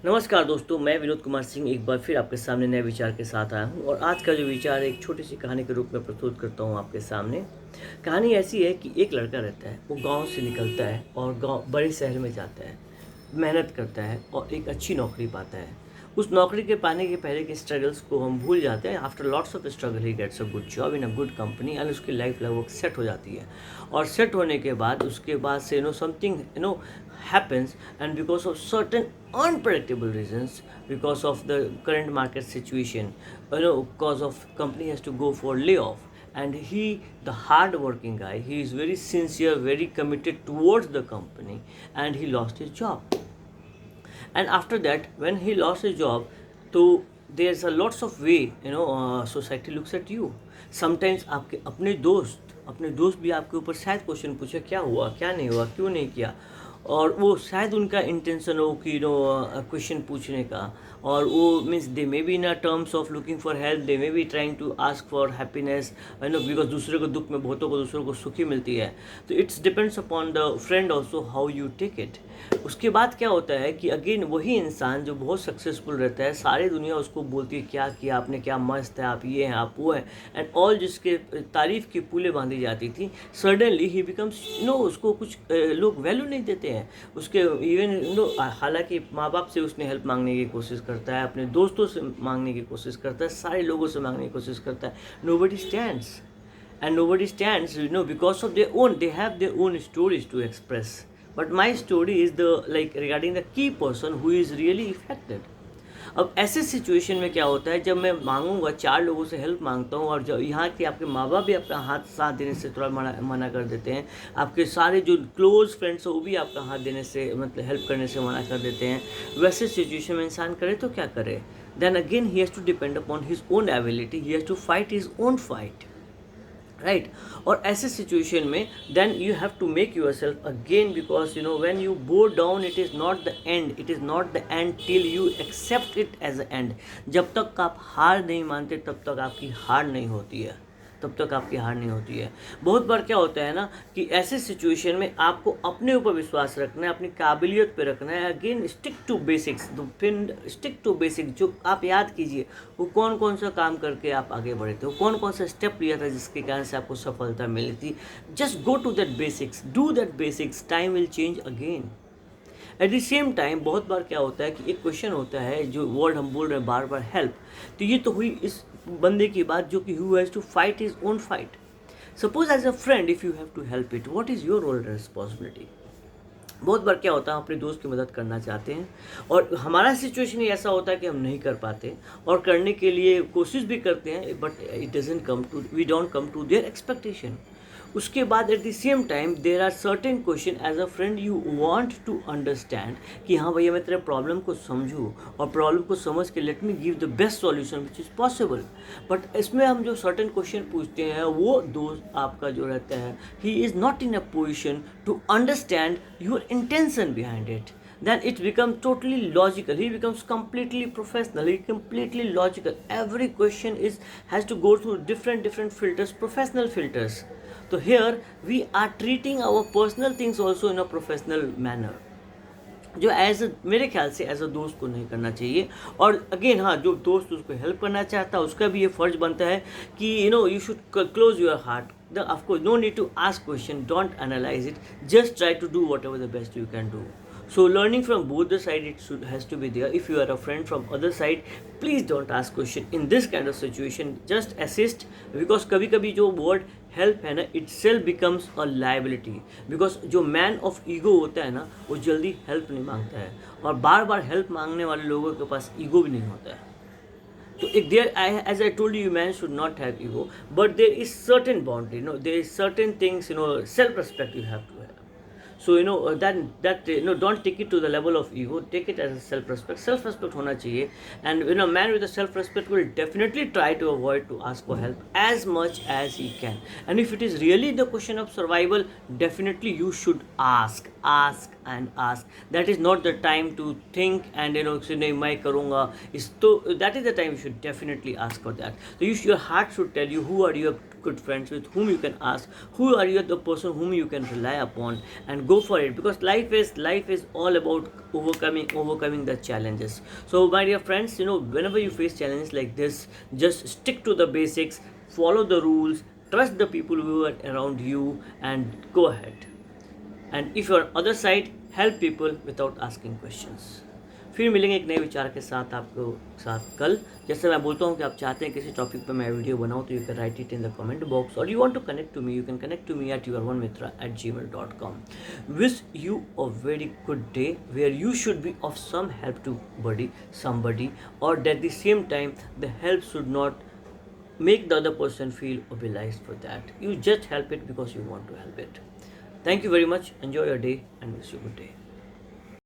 नमस्कार दोस्तों, मैं विनोद कुमार सिंह एक बार फिर आपके सामने नए विचार के साथ आया हूँ और आज का जो विचार है एक छोटी सी कहानी के रूप में प्रस्तुत करता हूँ आपके सामने। कहानी ऐसी है कि एक लड़का रहता है, वो गांव से निकलता है और गांव बड़े शहर में जाता है, मेहनत करता है और एक अच्छी नौकरी पाता है। उस नौकरी के पाने के पहले के स्ट्रगल्स को हम भूल जाते हैं। After lots of struggle he gets a good job in a good company and उसकी लाइफ लगभग सेट हो जाती है। और सेट होने के बाद उसके बाद से something happens, and because of certain unpredictable reasons, because of the current market situation, because of company has to go for layoff, and he, the hard working guy, he is very sincere, very committed towards the company, and he lost his job. And after that, when he lost his job, so there's a lots of way, society looks at you. Sometimes आपके अपने दोस्त भी आपके ऊपर शायद question पूछे, क्या हुआ, क्या नहीं हुआ, क्यों नहीं किया। और वो शायद उनका इंटेंशन हो कि क्वेश्चन पूछने का, और वो means they may be in a terms of looking for help, they may be trying to ask for happiness, because दूसरे को दुख में बहुतों को दूसरों को सुखी मिलती है। तो it's depends upon the friend also how you take it. उसके बाद क्या होता है कि अगेन वही इंसान जो बहुत सक्सेसफुल रहता है, सारी दुनिया उसको बोलती है क्या किया आपने, क्या मस्त है आप, ये हैं आप वो हैं, एंड ऑल जिसके तारीफ़ की पुलें बांधी जाती थी, सडनली ही बिकम्स उसको कुछ लोग वैल्यू नहीं देते हैं उसके। इवन हालांकि माँ बाप से उसने हेल्प मांगने की कोशिश करता है, अपने दोस्तों से मांगने की कोशिश करता है, सारे लोगों से मांगने की कोशिश करता है। Nobody stands, and nobody stands because of their own, they have their own stories to express. But my story is the regarding the key person who is really affected. अब ऐसे सिचुएशन में क्या होता है, जब मैं मांगूंगा, चार लोगों से हेल्प मांगता हूँ और जब यहाँ के आपके माँ बाप भी आपका हाथ साथ देने से थोड़ा मना कर देते हैं, आपके सारे जो क्लोज फ्रेंड्स हो वो भी आपका हाथ देने से मतलब हेल्प करने से मना कर देते हैं, वैसे सिचुएशन में इंसान करे तो क्या करे। Then again he has to depend upon his own ability, he has to fight his own fight, right. और ऐसे सिचुएशन में then you have to make yourself again, because when you go down it is not the end, it is not the end till you accept it as a end. जब तक आप हार नहीं मानते तब तक आपकी हार नहीं होती है, तब तक आपकी हार नहीं होती है। बहुत बार क्या होता है ना कि ऐसे सिचुएशन में आपको अपने ऊपर विश्वास रखना है, अपनी काबिलियत पे रखना है। Again stick to basics, stick to basic, जो आप याद कीजिए वो कौन कौन सा काम करके आप आगे बढ़े थे, वो कौन कौन सा स्टेप लिया था जिसके कारण से आपको सफलता मिली थी। Just go to that basics, do that basics, time will change again. At the same time बहुत बार क्या होता है कि एक क्वेश्चन होता है, जो वर्ड हम बोल रहे हैं बार बार, हेल्प। तो ये तो हुई इस बंदे की बात जो कि who has to fight his own fight. Suppose as a friend if you have to help it, what is your role responsibility. बहुत बार क्या होता है, हम अपने दोस्त की मदद करना चाहते हैं और हमारा सिचुएशन ही ऐसा होता है कि हम नहीं कर पाते, और करने के लिए कोशिश भी करते हैं, but it doesn't come to, we don't come to their expectation. उसके बाद at the same time there are certain question as a friend you want to understand कि हाँ भैया मैं तेरे प्रॉब्लम को समझूँ और प्रॉब्लम को समझ के let me give the best solution which is possible. But इसमें हम जो सर्टेन क्वेश्चन पूछते हैं, वो दोस्त आपका जो रहता है, he is not in a position to understand your intention behind it. Then it becomes totally logical, he becomes completely professional, he completely logical. Every question has to go through different filters, professional filters. So here we are treating our personal things also in a professional manner, जो मेरे ख्याल से as a दोस्त को नहीं करना चाहिए। और अगेन हाँ, जो दोस्त उसको हेल्प करना चाहता है उसका भी ये फ़र्ज बनता है कि you should close your heart. Of course no need to ask question, don't analyse it, just try to do whatever the best you can do. So learning from both the side has to be there. If you are a friend from other side, please don't ask question in this kind of situation. Just assist, because कभी कभी जो word help है ना, itself becomes a liability. Because जो man of ego होता है ना, वो जल्दी help नहीं मांगता है, और बार बार help मांगने वाले लोगों के पास ego भी नहीं होता है। तो एक as I told you, man should not have ego, but there is certain boundary, there is certain things, self-respect you have to have. So that don't take it to the level of ego, take it as a self-respect होना चाहिए। and man with a self-respect will definitely try to avoid to ask for help as much as he can, and if it is really the question of survival, definitely you should ask and ask। that is not the time to think and say नहीं मैं करूँगा इस, तो that is the time you should definitely ask for that। so your heart should tell you who are you good friends with whom you can ask, who are you the person whom you can rely upon, and go for it, because life is all about overcoming the challenges. So my dear friends, whenever you face challenges like this, just stick to the basics, follow the rules, trust the people who are around you, and go ahead. And if your other side, help people without asking questions. फिर मिलेंगे एक नए विचार के साथ आपको साथ कल। जैसे मैं बोलता हूँ कि आप चाहते हैं किसी टॉपिक पर मैं वीडियो बनाऊँ, तो you can write it in the comment box, और you want to connect to me, you can connect to me at yourOneMitra@gmail.com. Wish you a very good day where you should be of some help to somebody, or at the same time the help should not make the other person feel obliged for that. You just help it because you want to help it. Thank you very much. Enjoy your day and wish you a good day.